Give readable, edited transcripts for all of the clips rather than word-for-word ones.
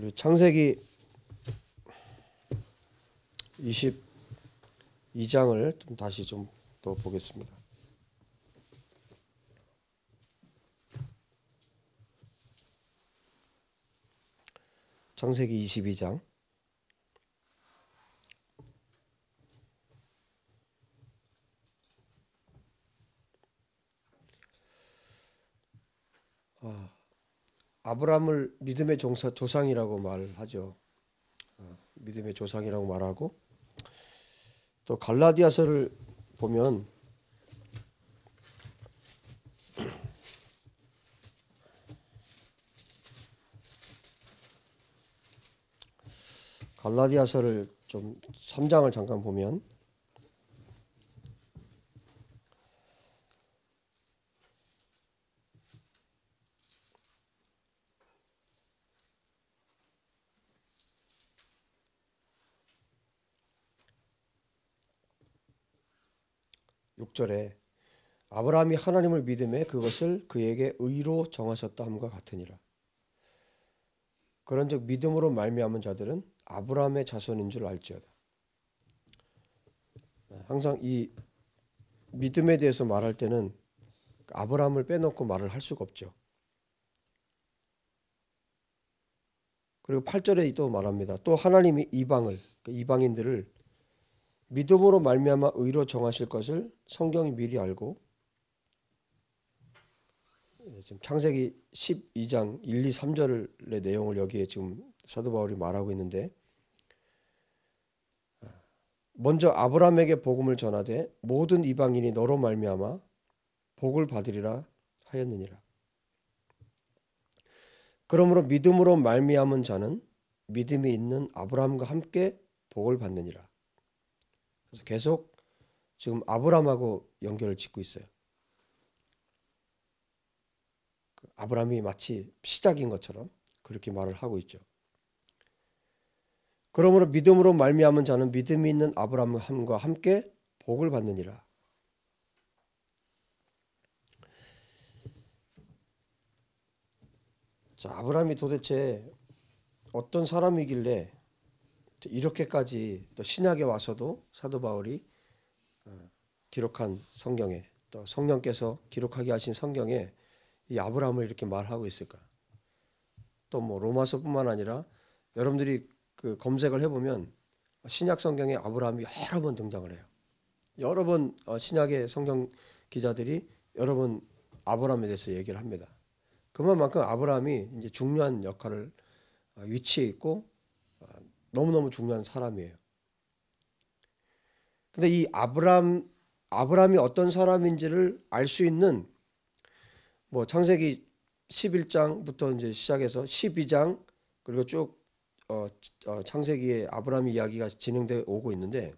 우리 창세기 22장을 좀 다시 좀 또 보겠습니다. 창세기 22장. 아브라함을 믿음의 조상이라고 말하죠. 믿음의 조상이라고 말하고, 또 갈라디아서를 보면 갈라디아서를 좀 3장을 잠깐 보면 육 절에 아브라함이 하나님을 믿음에 그것을 그에게 의로 정하셨다 함과 같으니라. 그런즉 믿음으로 말미암은 자들은 아브라함의 자손인 줄 알지어다. 항상 이 믿음에 대해서 말할 때는 아브라함을 빼놓고 말을 할 수가 없죠. 그리고 8절에 또 말합니다. 또 하나님이 이방인들을 믿음으로 말미암아 의로 정하실 것을 성경이 미리 알고, 지금 창세기 12장 1, 2, 3절의 내용을 여기에 지금 사도 바울이 말하고 있는데, 먼저 아브라함에게 복음을 전하되 모든 이방인이 너로 말미암아 복을 받으리라 하였느니라. 그러므로 믿음으로 말미암은 자는 믿음이 있는 아브라함과 함께 복을 받느니라. 그래서 계속 지금 아브라함하고 연결을 짓고 있어요. 아브라함이 마치 시작인 것처럼 그렇게 말을 하고 있죠. 그러므로 믿음으로 말미암은 자는 믿음이 있는 아브라함과 함께 복을 받느니라. 자, 아브라함이 도대체 어떤 사람이길래 이렇게까지 또 신약에 와서도 사도 바울이 기록한 성경에, 또 성령께서 기록하게 하신 성경에 이 아브라함을 이렇게 말하고 있을까? 또 뭐 로마서뿐만 아니라 여러분들이 그 검색을 해보면 신약 성경에 아브라함이 여러 번 등장을 해요. 여러 번 신약의 성경 기자들이 여러 번 아브라함에 대해서 얘기를 합니다. 그만큼 아브라함이 이제 중요한 역할을 위치에 있고 너무너무 중요한 사람이에요. 근데 이 아브라함이 어떤 사람인지를 알 수 있는 뭐 창세기 11장부터 이제 시작해서 12장 그리고 쭉 창세기의 아브라함 이야기가 진행되어 오고 있는데,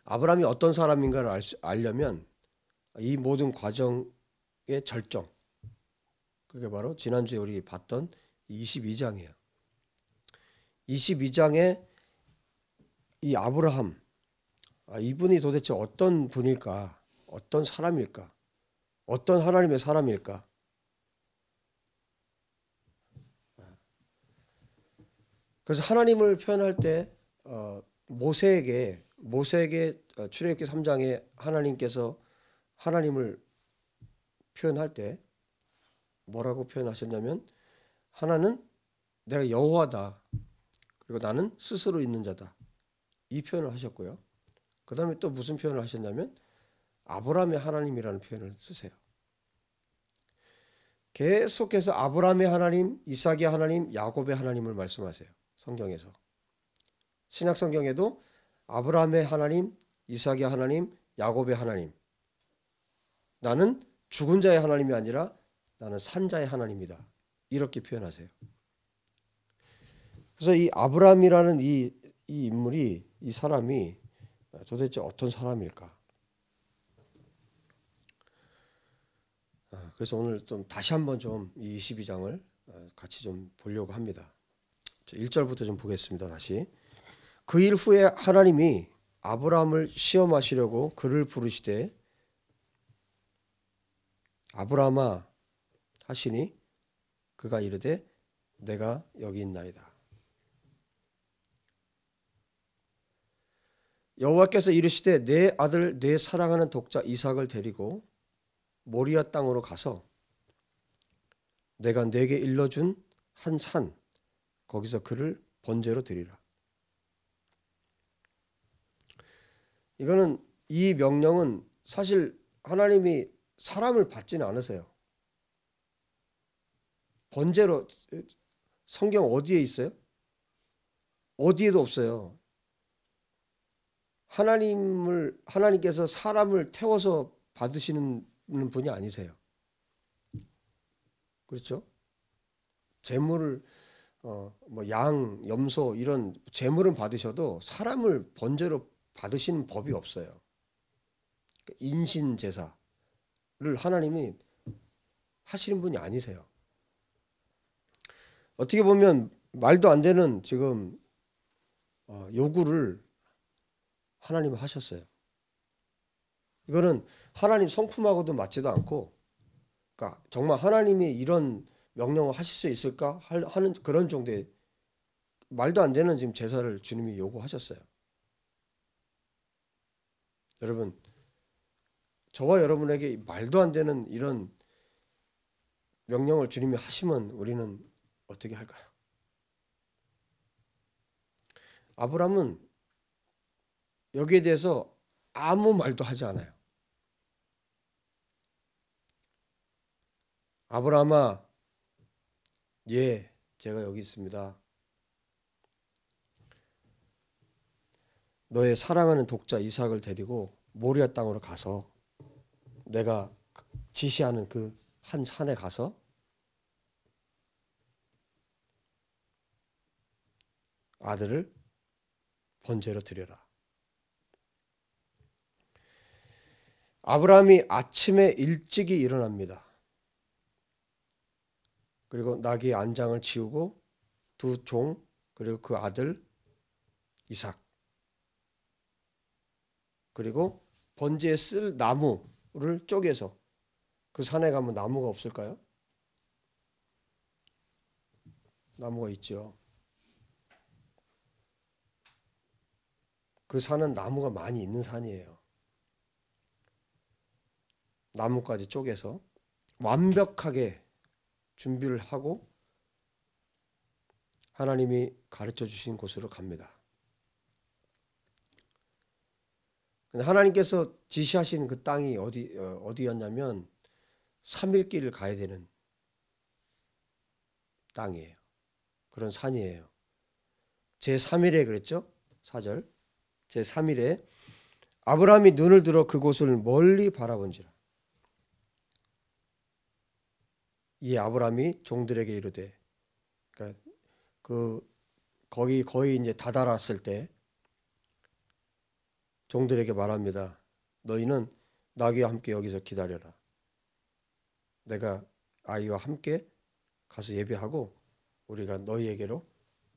아브라함이 어떤 사람인가를 알려면 이 모든 과정의 절정, 그게 바로 지난주에 우리 봤던 22장이에요. 22장에 이 아브라함, 이분이 도대체 어떤 분일까? 어떤 사람일까? 어떤 하나님의 사람일까? 그래서 하나님을 표현할 때 모세에게 출애굽기 3장에 하나님께서 하나님을 표현할 때 뭐라고 표현하셨냐면, 하나는 내가 여호와다, 그리고 나는 스스로 있는 자다, 이 표현을 하셨고요. 그 다음에 또 무슨 표현을 하셨냐면 아브라함의 하나님이라는 표현을 쓰세요. 계속해서 아브라함의 하나님, 이삭의 하나님, 야곱의 하나님을 말씀하세요. 성경에서. 신약 성경에도 아브라함의 하나님, 이삭의 하나님, 야곱의 하나님, 나는 죽은 자의 하나님이 아니라 나는 산 자의 하나님이다, 이렇게 표현하세요. 그래서 이 아브라함이라는 이 인물이, 이 사람이 도대체 어떤 사람일까? 그래서 오늘 좀 다시 한번 좀 이 22장을 같이 좀 보려고 합니다. 1절부터 좀 보겠습니다. 다시. 그 일 후에 하나님이 아브라함을 시험하시려고 그를 부르시되 아브라함아 하시니 그가 이르되 내가 여기 있나이다. 여호와께서 이르시되 내 아들 내 사랑하는 독자 이삭을 데리고 모리아 땅으로 가서 내가 내게 일러준 한 산 거기서 그를 번제로 드리라. 이거는 이 명령은 사실 하나님이 사람을 받지는 않으세요. 번제로 성경 어디에 있어요? 어디에도 없어요. 하나님께서 사람을 태워서 받으시는 분이 아니세요. 그렇죠? 재물을 뭐 양, 염소 이런 재물은 받으셔도 사람을 번제로 받으시는 법이 없어요. 인신 제사를 하나님이 하시는 분이 아니세요. 어떻게 보면 말도 안 되는 지금 요구를 하나님은 하셨어요. 이거는 하나님 성품하고도 맞지도 않고, 그러니까 정말 하나님이 이런 명령을 하실 수 있을까 하는 그런 정도의 말도 안 되는 지금 제사를 주님이 요구하셨어요. 여러분, 저와 여러분에게 말도 안 되는 이런 명령을 주님이 하시면 우리는 어떻게 할까요? 아브라함은 여기에 대해서 아무 말도 하지 않아요. 아브라함아, 예, 제가 여기 있습니다. 너의 사랑하는 독자 이삭을 데리고 모리아 땅으로 가서 내가 지시하는 그 한 산에 가서 아들을 번제로 드려라. 아브라함이 아침에 일찍이 일어납니다. 그리고 나귀 안장을 치우고 두 종 그리고 그 아들 이삭 그리고 번제에 쓸 나무를 쪼개서 그 산에 가면 나무가 없을까요? 나무가 있죠. 그 산은 나무가 많이 있는 산이에요. 나무까지 쪼개서 완벽하게 준비를 하고 하나님이 가르쳐 주신 곳으로 갑니다. 근데 하나님께서 지시하신 그 땅이 어디였냐면 3일 길을 가야 되는 땅이에요. 그런 산이에요. 제3일에 그랬죠? 4절. 제3일에 아브라함이 눈을 들어 그곳을 멀리 바라본지라. 이 아브라함이 종들에게 이르되, 그러니까 거의 이제 다다랐을 때 종들에게 말합니다. 너희는 나귀와 함께 여기서 기다려라. 내가 아이와 함께 가서 예배하고 우리가 너희에게로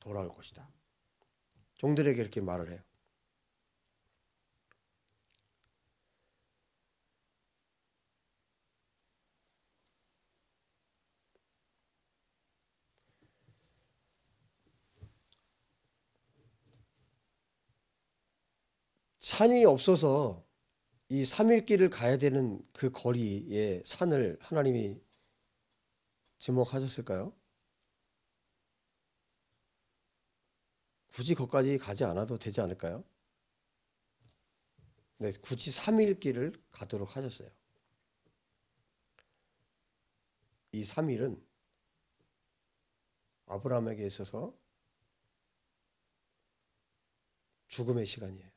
돌아올 것이다. 종들에게 이렇게 말을 해요. 산이 없어서 이 3일 길을 가야 되는 그 거리에 산을 하나님이 지목하셨을까요? 굳이 거기까지 가지 않아도 되지 않을까요? 네, 굳이 3일 길을 가도록 하셨어요. 이 3일은 아브라함에게 있어서 죽음의 시간이에요.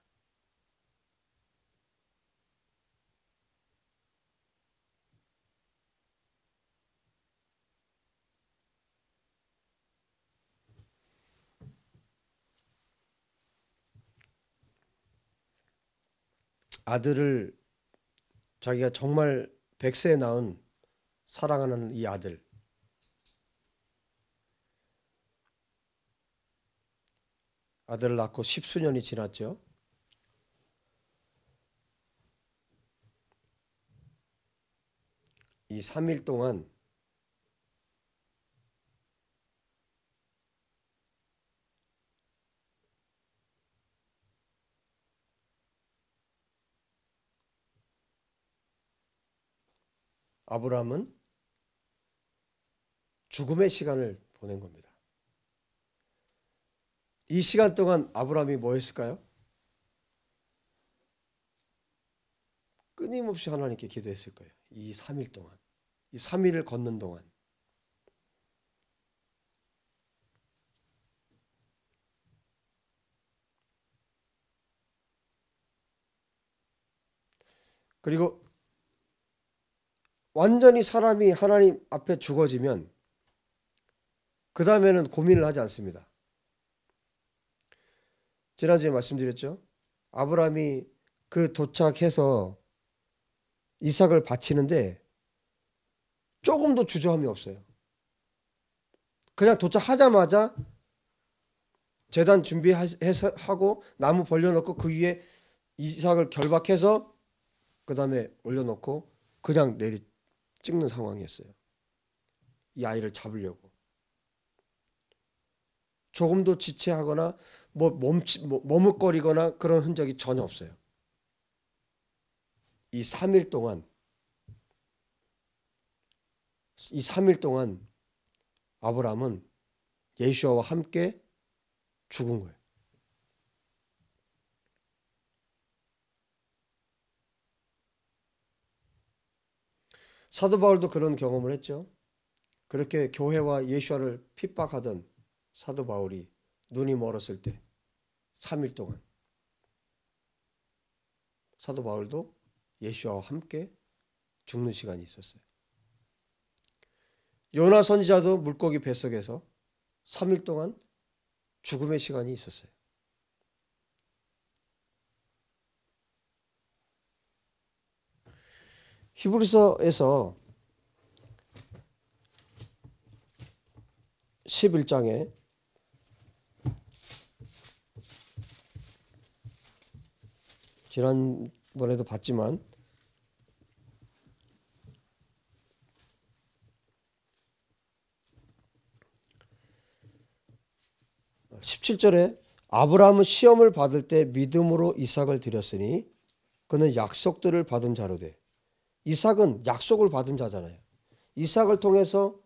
아들을 자기가 정말 100세에 낳은 사랑하는 이 아들을 낳고 10수년이 지났죠. 이 3일 동안 아브라함은 죽음의 시간을 보낸 겁니다. 이 시간 동안 아브라함이 뭐 했을까요? 끊임없이 하나님께 기도했을 거예요. 이 3일 동안. 이 3일을 걷는 동안. 그리고 완전히 사람이 하나님 앞에 죽어지면 그 다음에는 고민을 하지 않습니다. 지난주에 말씀드렸죠. 아브라함이 그 도착해서 이삭을 바치는데 조금도 주저함이 없어요. 그냥 도착하자마자 제단 준비하고 나무 벌려놓고 그 위에 이삭을 결박해서 그 다음에 올려놓고 그냥 내리 찍는 상황이었어요. 이 아이를 잡으려고. 조금도 지체하거나 머뭇거리거나 그런 흔적이 전혀 없어요. 이 3일 동안 아브라함은 예수와와 함께 죽은 거예요. 사도 바울도 그런 경험을 했죠. 그렇게 교회와 예수와를 핍박하던 사도 바울이 눈이 멀었을 때 3일 동안 사도 바울도 예수와 함께 죽는 시간이 있었어요. 요나 선지자도 물고기 뱃속에서 3일 동안 죽음의 시간이 있었어요. 히브리서에서 11장에 지난번에도 봤지만 17절에 아브라함은 시험을 받을 때 믿음으로 이삭을 드렸으니 그는 약속들을 받은 자로 돼. 이삭은 약속을 받은 자잖아요. 이삭을 통해서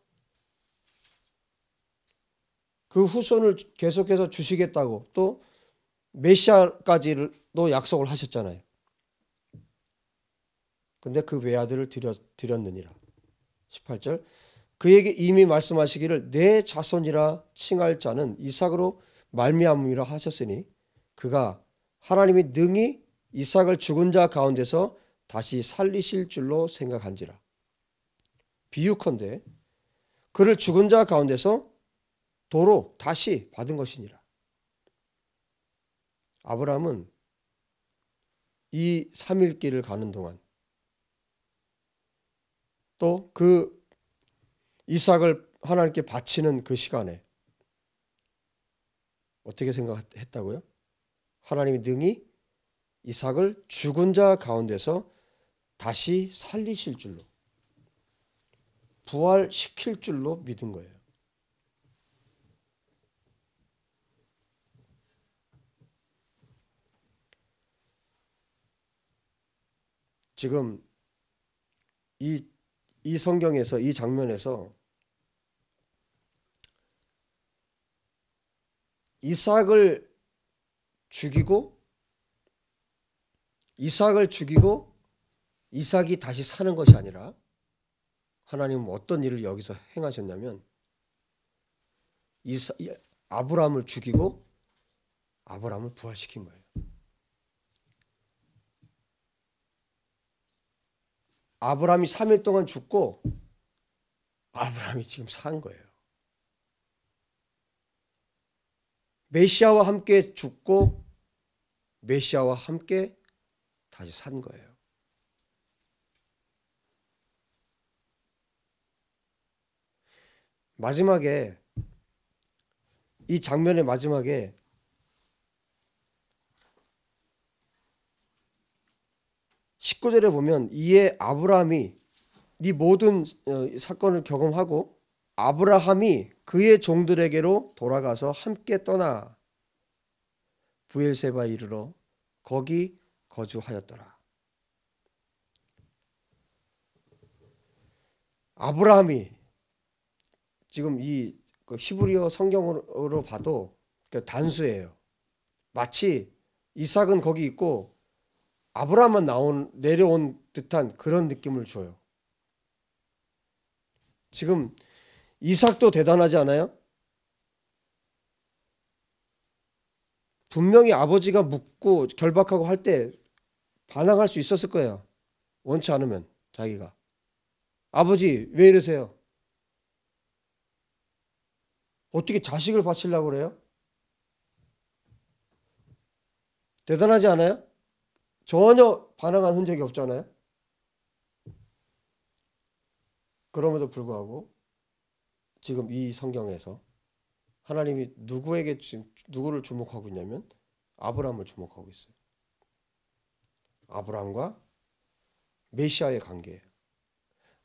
그 후손을 계속해서 주시겠다고 또 메시아까지도 약속을 하셨잖아요. 근데 그 외아들을 드렸느니라. 18절 그에게 이미 말씀하시기를 내 자손이라 칭할 자는 이삭으로 말미암음이라 하셨으니 그가 하나님이 능히 이삭을 죽은 자 가운데서 다시 살리실 줄로 생각한지라. 비유컨대 그를 죽은 자 가운데서 도로 다시 받은 것이니라. 아브라함은 이 3일 길을 가는 동안 또 그 이삭을 하나님께 바치는 그 시간에 어떻게 생각했다고요? 하나님이 능히 이삭을 죽은 자 가운데서 다시 살리실 줄로 부활시킬 줄로 믿은 거예요. 지금 이 성경에서 이 장면에서 이삭을 죽이고 이삭이 다시 사는 것이 아니라 하나님은 어떤 일을 여기서 행하셨냐면 아브라함을 죽이고 아브라함을 부활시킨 거예요. 아브라함이 3일 동안 죽고 아브라함이 지금 산 거예요. 메시아와 함께 죽고 메시아와 함께 다시 산 거예요. 마지막에 이 장면의 마지막에 19절에 보면 이에 아브라함이 이 모든 사건을 경험하고 아브라함이 그의 종들에게로 돌아가서 함께 떠나 브엘세바에 이르러 거기 거주하였더라. 아브라함이 지금 이 히브리어 성경으로 봐도 단수예요. 마치 이삭은 거기 있고 아브라함만 내려온 듯한 그런 느낌을 줘요. 지금 이삭도 대단하지 않아요? 분명히 아버지가 묻고 결박하고 할 때 반항할 수 있었을 거예요. 원치 않으면 자기가. 아버지 왜 이러세요? 어떻게 자식을 바치려고 그래요? 대단하지 않아요? 전혀 반항한 흔적이 없잖아요. 그럼에도 불구하고 지금 이 성경에서 하나님이 누구를 주목하고 있냐면 아브라함을 주목하고 있어요. 아브라함과 메시아의 관계예요.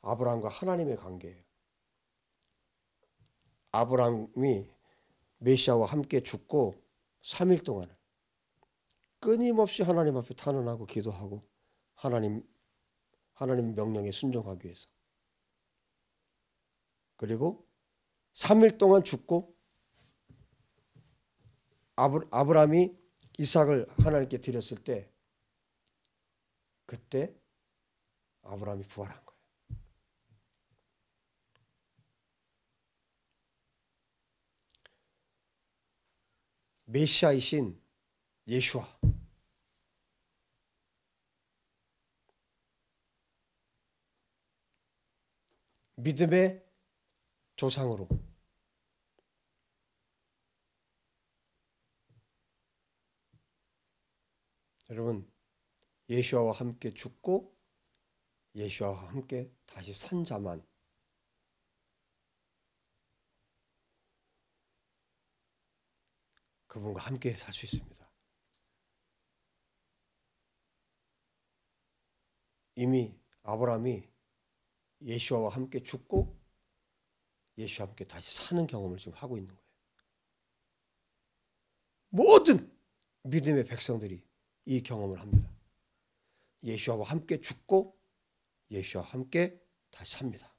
아브라함과 하나님의 관계예요. 아브라함이 메시아와 함께 죽고 3일 동안 끊임없이 하나님 앞에 탄원하고 기도하고 하나님 명령에 순종하기 위해서. 그리고 3일 동안 죽고 아브라함이 이삭을 하나님께 드렸을 때 그때 아브라함이 부활한 거예요. 메시아이신 예수와 믿음의 조상으로 여러분 예수와 함께 죽고 예수와 함께 다시 산 자만 그분과 함께 살 수 있습니다. 이미 아브라함이 예수와 함께 죽고 예수와 함께 다시 사는 경험을 지금 하고 있는 거예요. 모든 믿음의 백성들이 이 경험을 합니다. 예수와 함께 죽고 예수와 함께 다시 삽니다.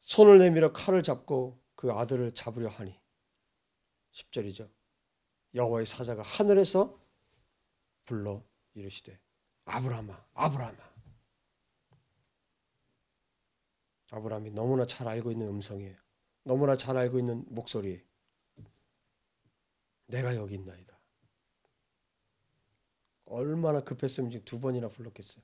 손을 내밀어 칼을 잡고 그 아들을 잡으려 하니 10절이죠. 여호와의 사자가 하늘에서 불러 이르시되 아브라함아 아브라함아. 아브라함이 너무나 잘 알고 있는 음성이에요. 너무나 잘 알고 있는 목소리예요. 내가 여기 있나이다. 얼마나 급했으면 지금 2번이나 불렀겠어요.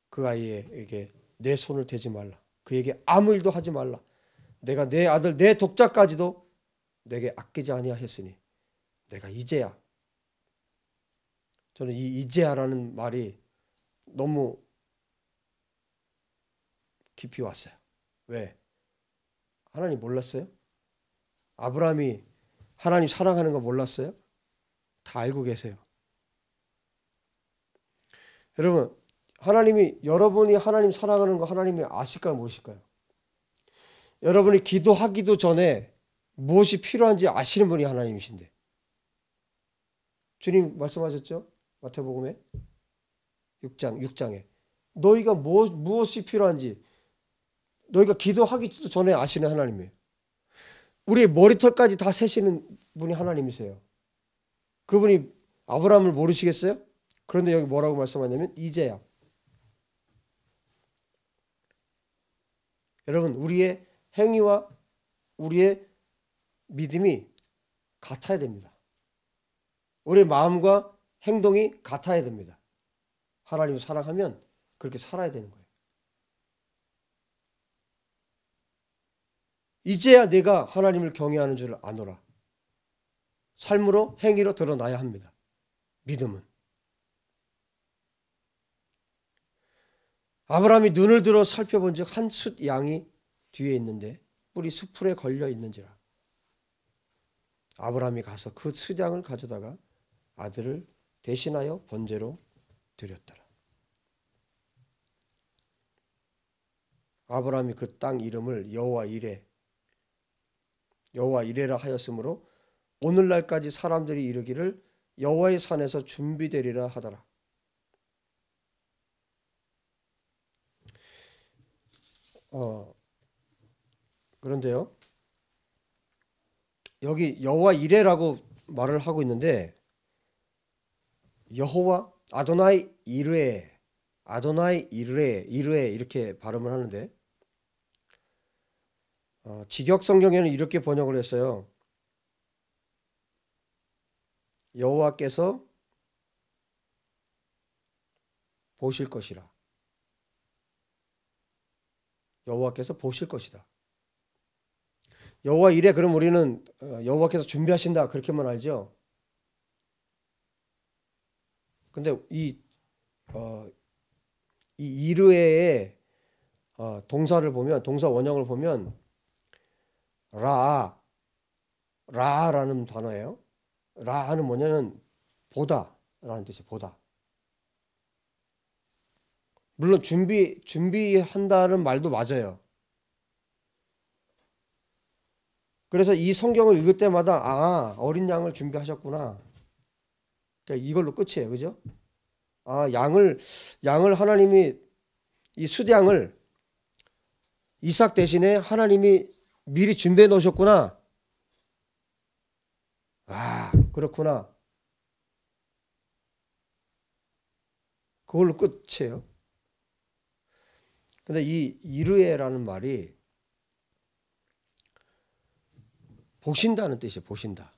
그 아이에게 내 손을 대지 말라. 그에게 아무 일도 하지 말라. 내가 내 아들 내 독자까지도 내게 아끼지 아니하였으니 내가 이제야. 저는 이 이제야라는 말이 너무 깊이 왔어요. 왜? 하나님 몰랐어요? 아브라함이 하나님 사랑하는 거 몰랐어요? 다 알고 계세요. 여러분 하나님이 여러분이 하나님 사랑하는 거 하나님이 아실까요? 무엇일까요? 여러분이 기도하기도 전에 무엇이 필요한지 아시는 분이 하나님이신데 주님 말씀하셨죠? 마태복음에 6장에 너희가 무엇이 필요한지 너희가 기도하기도 전에 아시는 하나님이에요. 우리의 머리털까지 다 세시는 분이 하나님이세요. 그분이 아브라함을 모르시겠어요? 그런데 여기 뭐라고 말씀하냐면 이제야. 여러분 우리의 행위와 우리의 믿음이 같아야 됩니다. 우리의 마음과 행동이 같아야 됩니다. 하나님을 사랑하면 그렇게 살아야 되는 거예요. 이제야 내가 하나님을 경외하는 줄 아노라. 삶으로 행위로 드러나야 합니다. 믿음은. 아브라함이 눈을 들어 살펴본 즉 한 숫 양이 뒤에 있는데 뿔이 수풀에 걸려 있는지라. 아브라함이 가서 그 숫양을 가져다가 아들을 대신하여 번제로 드렸더라. 아브라함이 그 땅 이름을 여호와 이레라 하였으므로 오늘날까지 사람들이 이르기를 여호와의 산에서 준비되리라 하더라. 그런데요, 여기 여호와 이레라고 말을 하고 있는데, 여호와 아도나이 이르에, 아도나이 이르에, 이르에 이렇게 발음을 하는데, 직역 성경에는 이렇게 번역을 했어요. 여호와께서 보실 것이라. 여호와께서 보실 것이다. 여호와 이레, 그럼 우리는 여호와께서 준비하신다 그렇게만 알죠. 근데 이 이르에의 동사를 보면, 동사 원형을 보면 라라는 단어예요. 라는 뭐냐면 보다라는 뜻이에요. 보다. 물론 준비한다는 말도 맞아요. 그래서 이 성경을 읽을 때마다 어린 양을 준비하셨구나. 그러니까 이걸로 끝이에요. 그죠? 양을 하나님이, 이 수양을 이삭 대신에 하나님이 미리 준비해 놓으셨구나. 그렇구나. 그걸로 끝이에요. 근데 이 이르에라는 말이 보신다는 뜻이에요. 보신다.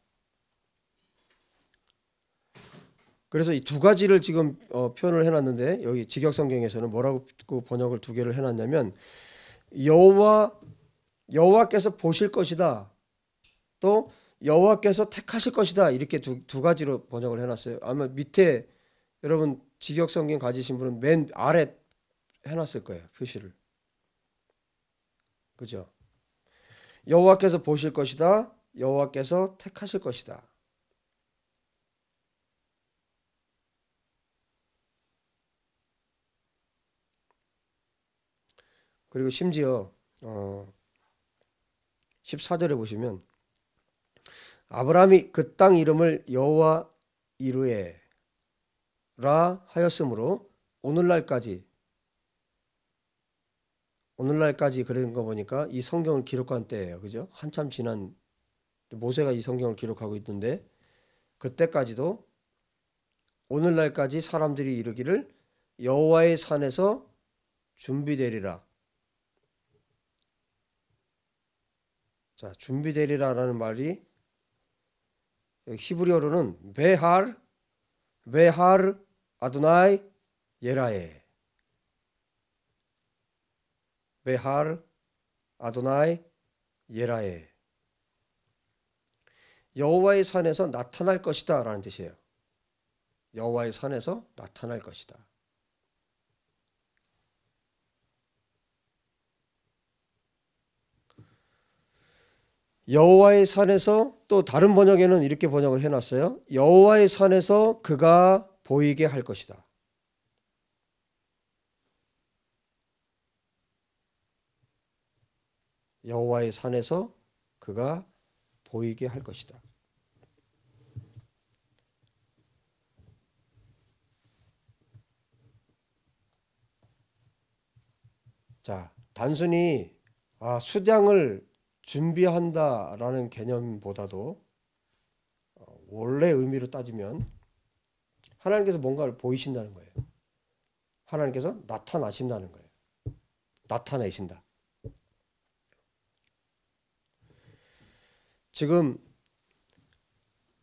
그래서 이 두 가지를 지금 표현을 해놨는데, 여기 직역성경에서는 뭐라고 번역을 두 개를 해놨냐면, 여호와께서 보실 것이다, 또 여호와께서 택하실 것이다, 이렇게 두 가지로 번역을 해놨어요. 아마 밑에 여러분 직역성경 가지신 분은 맨 아래 해놨을 거예요. 표시를. 그죠? 여호와께서 보실 것이다, 여호와께서 택하실 것이다. 그리고 심지어 14절에 보시면, 아브라함이 그 땅 이름을 여호와 이르에라 하였으므로 오늘날까지 그런 거 보니까 이 성경을 기록한 때예요. 그죠? 한참 지난 모세가 이 성경을 기록하고 있는데, 그때까지도 오늘날까지 사람들이 이르기를 여호와의 산에서 준비되리라. 자, 준비되리라라는 말이 히브리어로는 베할 아도나이 예라에, 베할 아도나이 예라에, 여호와의 산에서 나타날 것이다 라는 뜻이에요. 여호와의 산에서 나타날 것이다. 여호와의 산에서, 또 다른 번역에는 이렇게 번역을 해놨어요. 여호와의 산에서 그가 보이게 할 것이다. 여호와의 산에서 그가 보이게 할 것이다. 자, 단순히 수량을 준비한다라는 개념보다도 원래 의미로 따지면 하나님께서 뭔가를 보이신다는 거예요. 하나님께서 나타나신다는 거예요. 나타내신다. 지금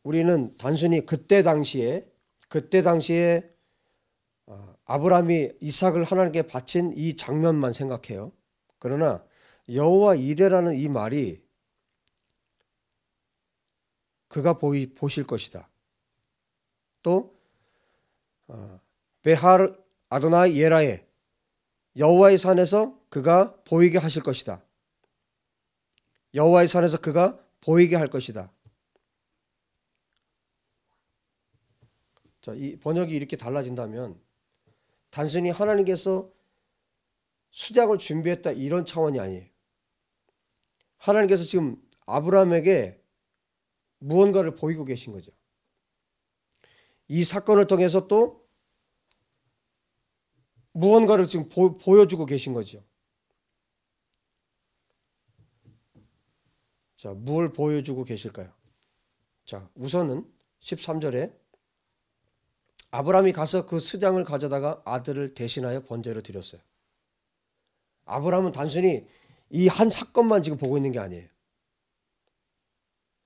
우리는 단순히 그때 당시에 아브라함이 이삭을 하나님께 바친 이 장면만 생각해요. 그러나 여호와 이레라는 이 말이 그가 보실 것이다. 또 베할 아도나이 예라에, 여호와의 산에서 그가 보이게 하실 것이다. 여호와의 산에서 그가 보이게 할 것이다. 자, 이 번역이 이렇게 달라진다면 단순히 하나님께서 수량을 준비했다 이런 차원이 아니에요. 하나님께서 지금 아브라함에게 무언가를 보이고 계신 거죠. 이 사건을 통해서 또 무언가를 지금 보여주고 계신 거죠. 자, 뭘 보여주고 계실까요? 자, 우선은 13절에 아브라함이 가서 그 수장을 가져다가 아들을 대신하여 번제로 드렸어요. 아브라함은 단순히 이 한 사건만 지금 보고 있는 게 아니에요.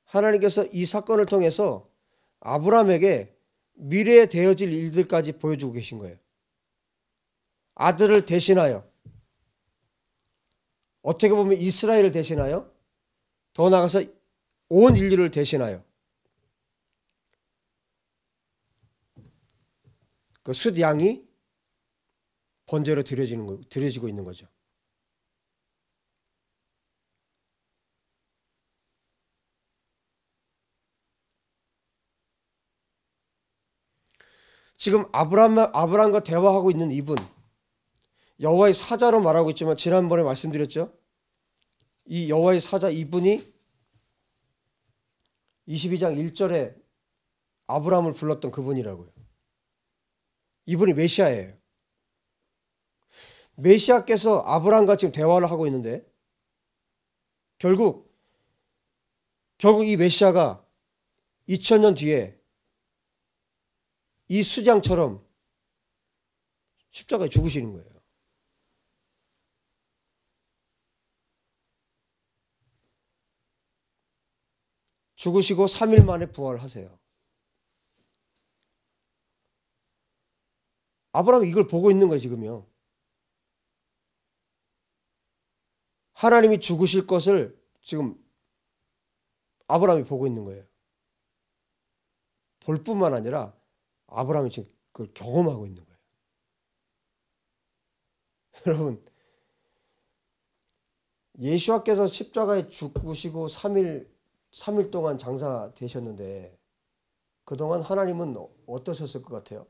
하나님께서 이 사건을 통해서 아브라함에게 미래에 되어질 일들까지 보여주고 계신 거예요. 아들을 대신하여, 어떻게 보면 이스라엘을 대신하여, 더 나아가서 온 인류를 대신하여 그 숫양이 번제로 드려지고 있는 거죠. 지금 아브라함과 대화하고 있는 이분, 여호와의 사자로 말하고 있지만 지난번에 말씀드렸죠. 이 여호와의 사자 이분이 22장 1절에 아브라함을 불렀던 그분이라고요. 이분이 메시아예요. 메시아께서 아브라함과 지금 대화를 하고 있는데 결국 이 메시아가 2000년 뒤에 이 수장처럼 십자가에 죽으시는 거예요. 죽으시고 3일 만에 부활하세요. 아브라함이 이걸 보고 있는 거예요, 지금요. 하나님이 죽으실 것을 지금 아브라함이 보고 있는 거예요. 볼 뿐만 아니라 아브라함이 지금 그걸 경험하고 있는 거예요. 여러분, 예수와께서 십자가에 죽으시고 3일 동안 장사되셨는데 그동안 하나님은 어떠셨을 것 같아요?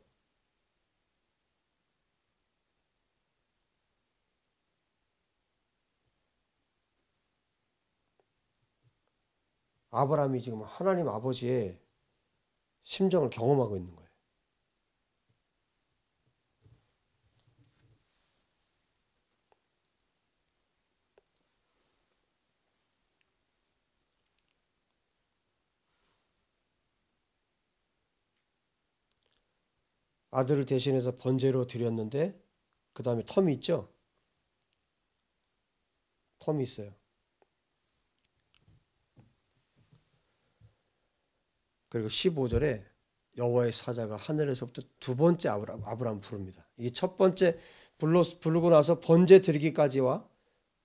아브라함이 지금 하나님 아버지의 심정을 경험하고 있는 거예요. 아들을 대신해서 번제로 드렸는데 그 다음에 텀이 있죠? 텀이 있어요. 그리고 15절에 여호와의 사자가 하늘에서부터 두 번째 아브라함 부릅니다. 이게 첫 번째 부르고 나서 번제 드리기까지와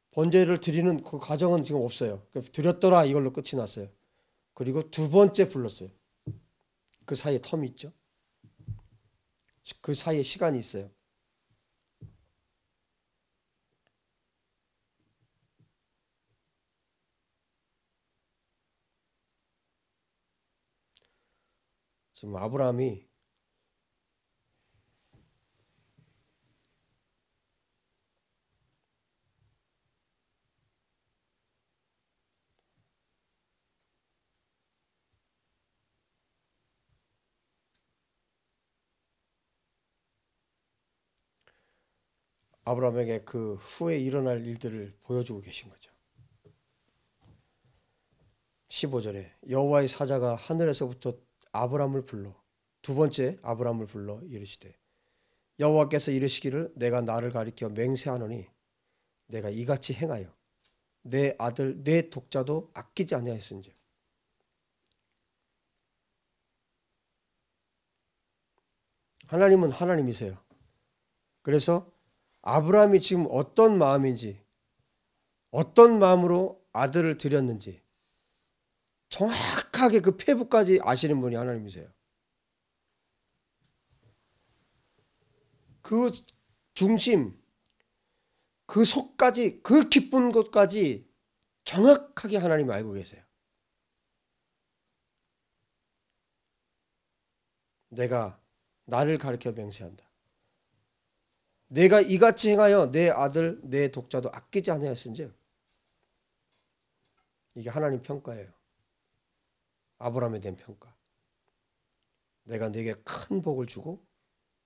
번제를 드리는 그 과정은 지금 없어요. 드렸더라 이걸로 끝이 났어요. 그리고 두 번째 불렀어요. 그 사이에 텀이 있죠. 그 사이에 시간이 있어요. 지금 아브라함이 아브라함에게 그 후에 일어날 일들을 보여주고 계신 거죠. 15절에 여호와의 사자가 하늘에서부터 아브라함을 불러 두 번째 아브라함을 불러 이르시되 여호와께서 이르시기를 내가 나를 가리켜 맹세하노니 내가 이같이 행하여 내 아들 내 독자도 아끼지 아니하였은즉 하나님은 하나님이세요. 그래서 아브라함이 지금 어떤 마음인지 어떤 마음으로 아들을 드렸는지 정확하게 그 폐부까지 아시는 분이 하나님이세요. 그 중심, 그 속까지, 그 깊은 곳까지 정확하게 하나님이 알고 계세요. 내가 나를 가리켜 맹세한다. 내가 이같이 행하여 내 아들 내 독자도 아끼지 아니하였은즉 이게 하나님 평가예요. 아브라함에 대한 평가. 내가 네게 큰 복을 주고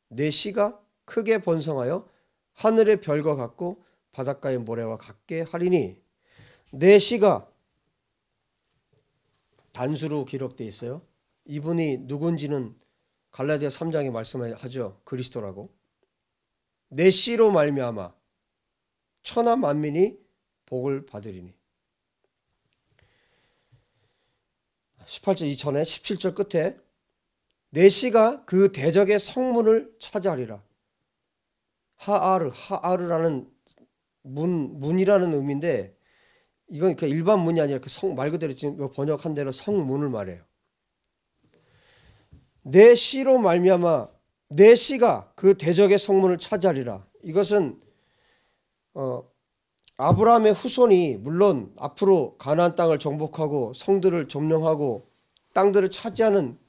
내 씨가 크게 번성하여 하늘의 별과 같고 바닷가의 모래와 같게 하리니, 내 씨가 단수로 기록되어 있어요. 이분이 누군지는 갈라디아 3장에 말씀하죠. 그리스도라고. 내 씨로 말미암아 천하 만민이 복을 받으리니. 18절 이전에 17절 끝에 내 씨가 그 대적의 성문을 차지하리라. 하아르라는 문이라는 의미인데, 이건 일반 문이 아니라 말 그대로 지금 번역한 대로 성문을 말해요. 내 씨로 말미암아 내 씨가 그 대적의 성문을 차지하리라. 이것은 아브라함의 후손이 물론 앞으로 가나안 땅을 정복하고 성들을 점령하고 땅들을 차지하는,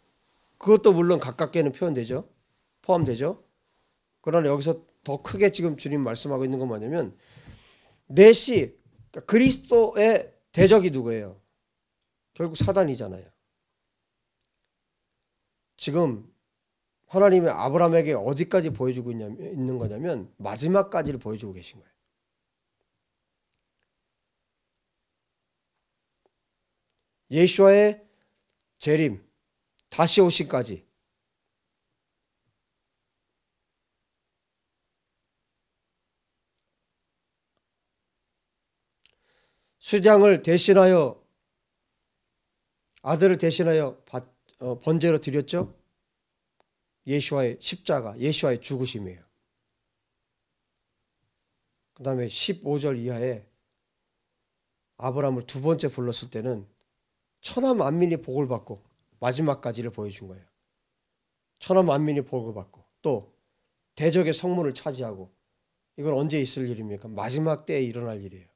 그것도 물론 가깝게는 표현되죠. 포함되죠. 그러나 여기서 더 크게 지금 주님 말씀하고 있는 건 뭐냐면, 내 씨, 그리스도의 대적이 누구예요? 결국 사단이잖아요. 지금 하나님이 아브라함에게 어디까지 보여주고 있는 거냐면 마지막까지를 보여주고 계신 거예요. 예수와의 재림, 다시 오심까지. 수장을 대신하여, 아들을 대신하여 번제로 드렸죠. 예수와의 십자가, 예수와의 죽으심이에요. 그 다음에 15절 이하에 아브라함을 두 번째 불렀을 때는 천하 만민이 복을 받고 마지막까지를 보여준 거예요. 천하 만민이 복을 받고 또 대적의 성문을 차지하고. 이건 언제 있을 일입니까? 마지막 때에 일어날 일이에요.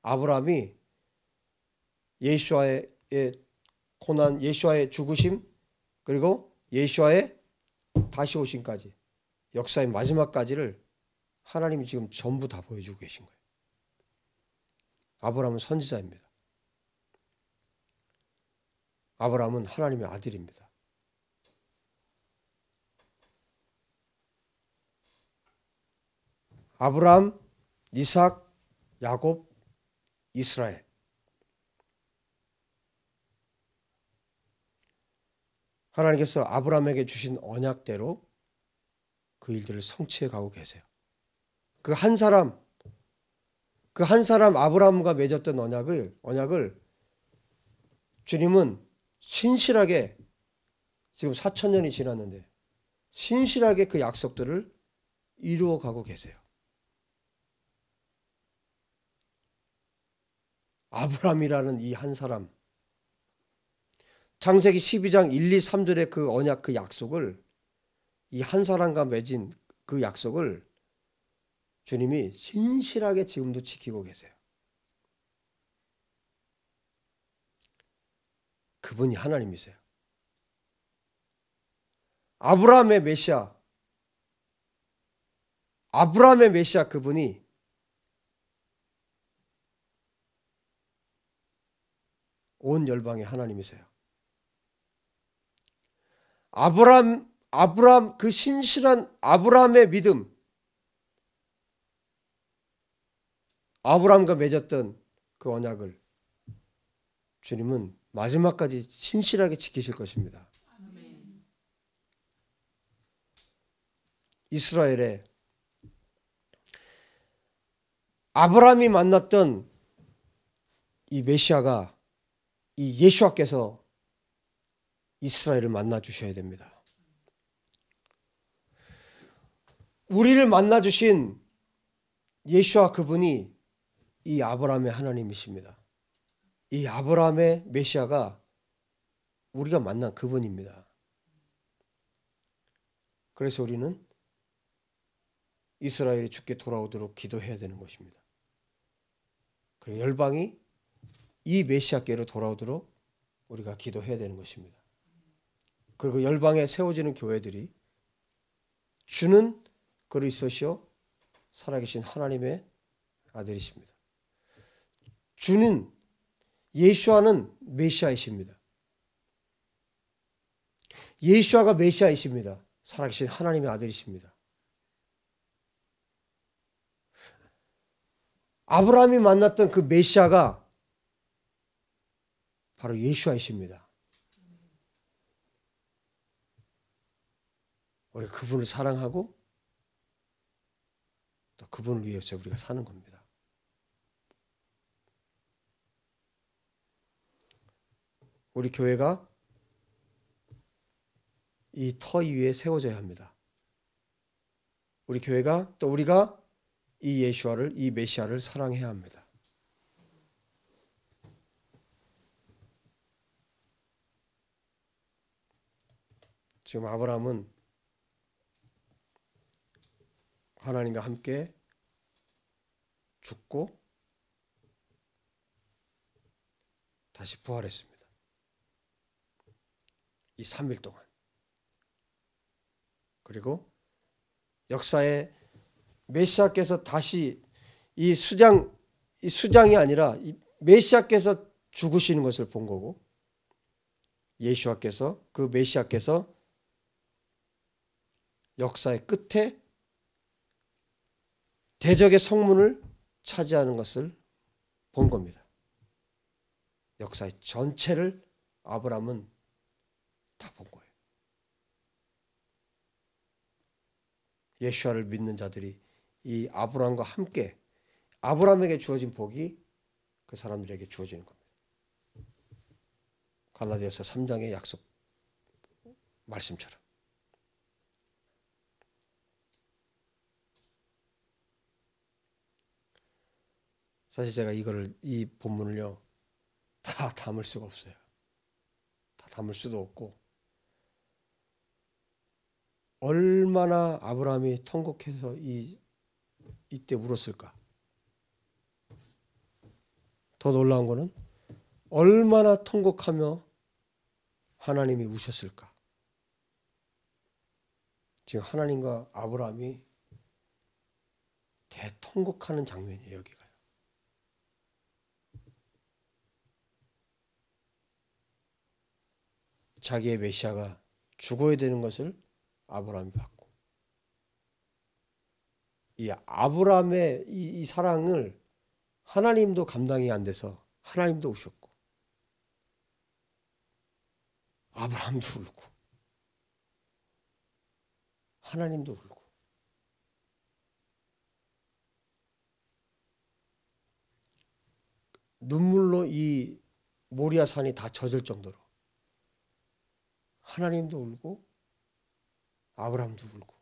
아브라함이 예수와의 고난, 예수와의 죽으심, 그리고 예수와의 다시 오심까지, 역사의 마지막까지를 하나님이 지금 전부 다 보여주고 계신 거예요. 아브라함은 선지자입니다. 아브라함은 하나님의 아들입니다. 아브라함, 이삭, 야곱, 이스라엘. 하나님께서 아브라함에게 주신 언약대로 그 일들을 성취해 가고 계세요. 그 한 사람 아브라함과 맺었던 언약을 주님은 신실하게, 지금 4,000년이 지났는데 신실하게 그 약속들을 이루어 가고 계세요. 아브라함이라는 이 한 사람, 창세기 12장 1, 2, 3절의 그 언약, 그 약속을, 이 한 사람과 맺은 그 약속을 주님이 신실하게 지금도 지키고 계세요. 그분이 하나님이세요. 아브라함의 메시아 그분이 온 열방의 하나님이세요. 아브라함 그 신실한 아브라함의 믿음, 아브라함과 맺었던 그 언약을 주님은 마지막까지 신실하게 지키실 것입니다. 이스라엘에 아브라함이 만났던 이 메시아가, 이 예수와께서 이스라엘을 만나 주셔야 됩니다. 우리를 만나 주신 예수와 그분이 이 아브라함의 하나님이십니다. 이 아브라함의 메시아가 우리가 만난 그분입니다. 그래서 우리는 이스라엘이 주께 돌아오도록 기도해야 되는 것입니다. 그리고 열방이 이 메시아께로 돌아오도록 우리가 기도해야 되는 것입니다. 그리고 열방에 세워지는 교회들이 주는 그리스도시요 살아계신 하나님의 아들이십니다. 주는 예수와는 메시아이십니다. 예수와가 메시아이십니다. 살아계신 하나님의 아들이십니다. 아브라함이 만났던 그 메시아가 바로 예수와이십니다. 우리 그분을 사랑하고 또 그분을 위해서 우리가 사는 겁니다. 우리 교회가 이 터 위에 세워져야 합니다. 우리 교회가 또 우리가 이 예수와를, 이 메시아를 사랑해야 합니다. 지금 아브라함은 하나님과 함께 죽고 다시 부활했습니다. 이 3일 동안. 그리고 역사에 메시아께서 다시 이 수장이 아니라 이 메시아께서 죽으시는 것을 본 거고, 예수와께서, 그 메시아께서 역사의 끝에 대적의 성문을 차지하는 것을 본 겁니다. 역사의 전체를 아브라함은 다 본 거예요. 예수와를 믿는 자들이 이 아브라함과 함께, 아브라함에게 주어진 복이 그 사람들에게 주어지는 겁니다. 갈라디아서 3장의 약속 말씀처럼. 사실 제가 이 본문을요, 다 담을 수가 없어요. 다 담을 수도 없고, 얼마나 아브라함이 통곡해서 이때 울었을까. 더 놀라운 거는 얼마나 통곡하며 하나님이 우셨을까. 지금 하나님과 아브라함이 대통곡하는 장면이에요, 여기가요. 자기의 메시아가 죽어야 되는 것을 아브라함이 봤고, 이 아브라함의 이 사랑을 하나님도 감당이 안 돼서 하나님도 우셨고, 아브라함도 울고, 하나님도 울고. 눈물로 이 모리아 산이 다 젖을 정도로 하나님도 울고 아브라함도 울고.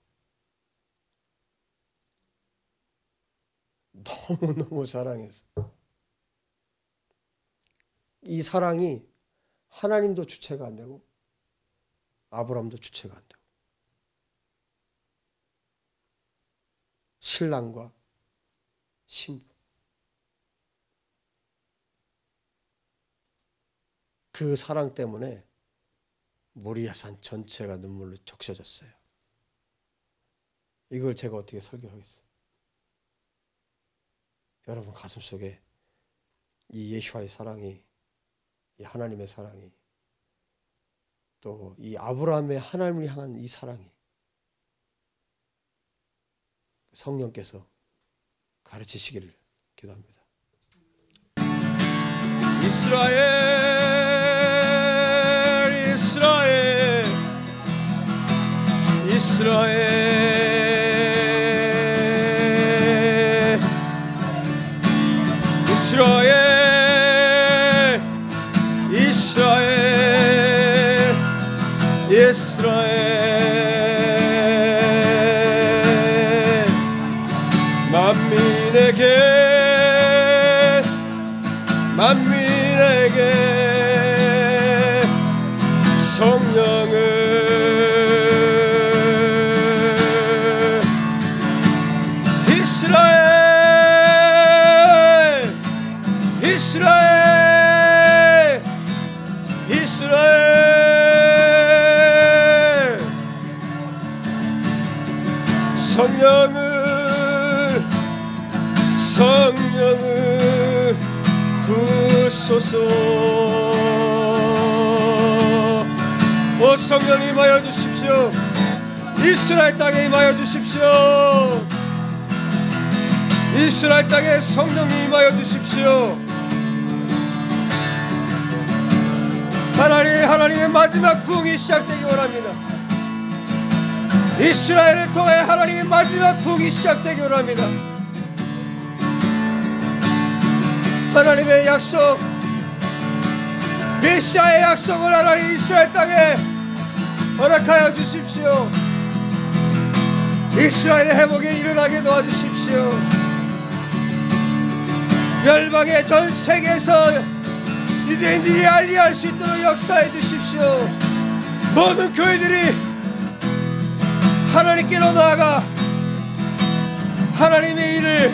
너무너무 사랑해서 이 사랑이 하나님도 주체가 안 되고 아브라함도 주체가 안 되고, 신랑과 신부, 그 사랑 때문에 모리아산 전체가 눈물로 적셔졌어요. 이걸 제가 어떻게 설교하겠어요? 여러분 가슴속에 이 예수와의 사랑이, 이 하나님의 사랑이, 또 이 아브라함의 하나님을 향한 이 사랑이 성령께서 가르치시기를 기도합니다. 이스라엘, 이스라엘, 이스라엘, 이스라엘, 이스라엘, 이스라엘, 만민에게 성령을 이스라엘, 이스라엘, 이스라엘, 성령을 부소서. 오 성령님 임하여 주십시오. 이스라엘 땅에 임하여 주십시오. 이스라엘 땅에 성령님 임하여 주십시오. 하나님의 마지막 부흥이 시작되기 원합니다. 이스라엘을 통해 하나님의 마지막 부흥이 시작되기 원합니다. 하나님의 약속, 메시아의 약속을 하나님 이스라엘 땅에 허락하여 주십시오. 이스라엘의 회복에 일어나게 도와주십시오. 열방의 전 세계에서 유대인들이 알리할 수 있도록 역사해 주십시오. 모든 교회들이 하나님께로 나아가 하나님의 일을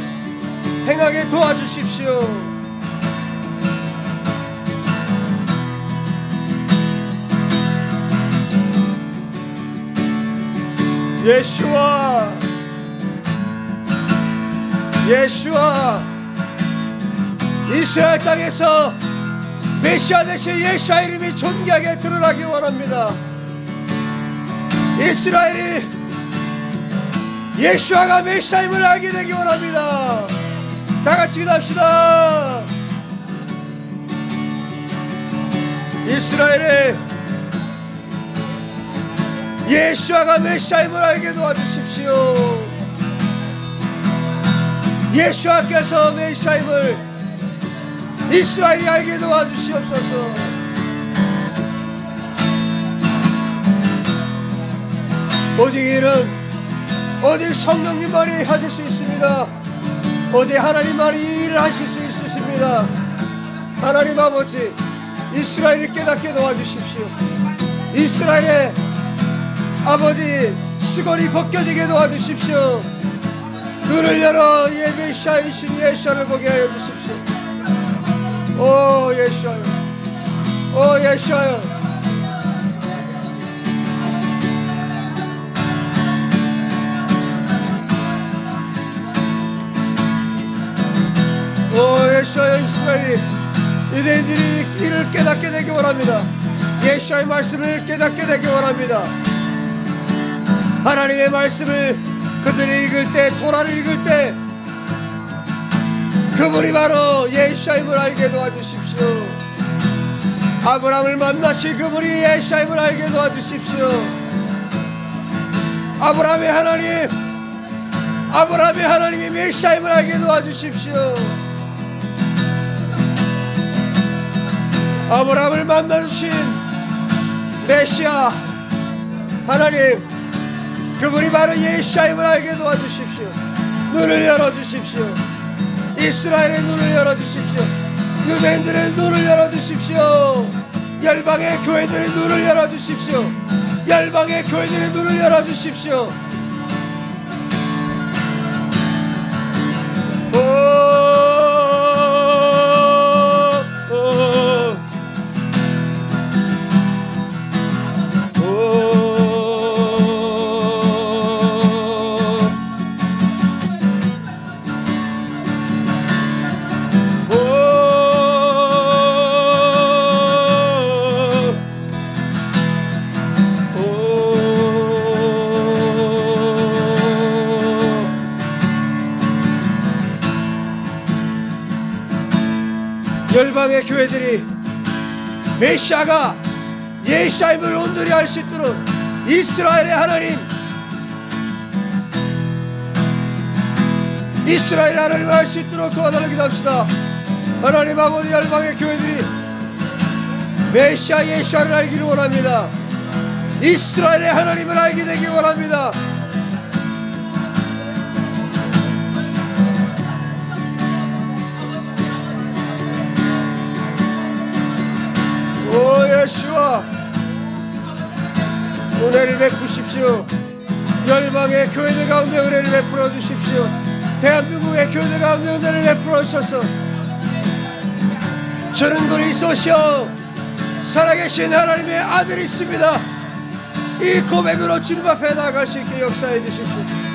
행하게 도와주십시오. 예수와 이스라엘 땅에서 메시아 대신 예수와 이름이 존귀하게 드러나기 원합니다. 이스라엘이 예수와가 메시아임을 알게 되기 원합니다. 다같이 기도합시다. 이스라엘이 예수와가 메시아임을 알게 도와주십시오. 예수와께서 메시아임을 이스라엘이 알게 도와주시옵소서. 오직 이는 오직 성령님만이 하실 수 있습니다. 오직 하나님만이 이 일을 하실 수 있으십니다. 하나님 아버지, 이스라엘을 깨닫게 도와주십시오. 이스라엘의 아버지 수건이 벗겨지게 도와주십시오. 눈을 열어 메시아이신 예수를 보게 하여 주십시오. 오 예수여, 오 예수여. 오 예수여, 이스라엘이 유대인들이 길을 깨닫게 되기 원합니다. 예수의 말씀을 깨닫게 되기 원합니다. 하나님의 말씀을 그들이 읽을 때, 토라를 읽을 때 그분이 바로 예수님을 알게 도와주십시오. 아브라함을 만나신 그분이 예수님을 알게 도와주십시오. 아브라함의 하나님이 메시아임을 알게 도와주십시오. 아브라함을 만나주신 메시아 하나님, 그분이 바로 예수님을 알게 도와주십시오. 눈을 열어주십시오. 이스라엘의 눈을 열어주십시오. 유대인들의 눈을 열어주십시오. 열방의 교회들의 눈을 열어주십시오. 열방의 교회들의 눈을 열어주십시오. 열방의 교회들이 메시아가 예수님을 온전히 알 수 있도록 이스라엘의 하나님, 이스라엘의 하나님을 알 수 있도록 도와달라고 기도합시다. 하나님 아버지, 열방의 교회들이 메시아 예수를 알기를 원합니다. 이스라엘의 하나님을 알게 되기 원합니다. 오 예수와 은혜를 베푸십시오. 열방의 교회들 가운데 은혜를 베풀어 주십시오. 대한민국의 교회들 가운데 은혜를 베풀어 주셔서 저는 그리스도시여 살아계신 하나님의 아들이 있습니다. 이 고백으로 주님 앞에 나아갈 수 있게 역사해 주십시오.